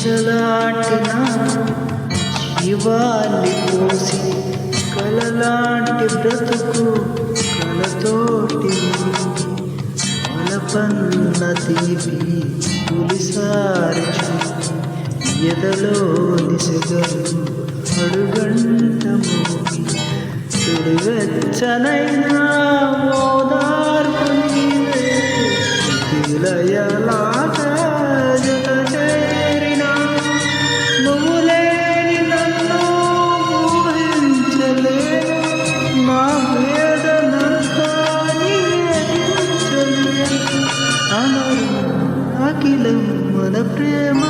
శిలలాంటి నా జీవాన్ని పోసి కలలాంటి బ్రతుకు కలతోటి వలపన్న తీపి తొలిసారి చూపి ఎదలోని సెగలు అడుగంట మోగి వెచ్చనైనా ఓదార్పు నీవే విలయలాట జత చేరిన నువ్వు లేని నన్ను ఊహించలేను నా వేదనంతా నీవే అమరు అఖిలం మన ప్రేమ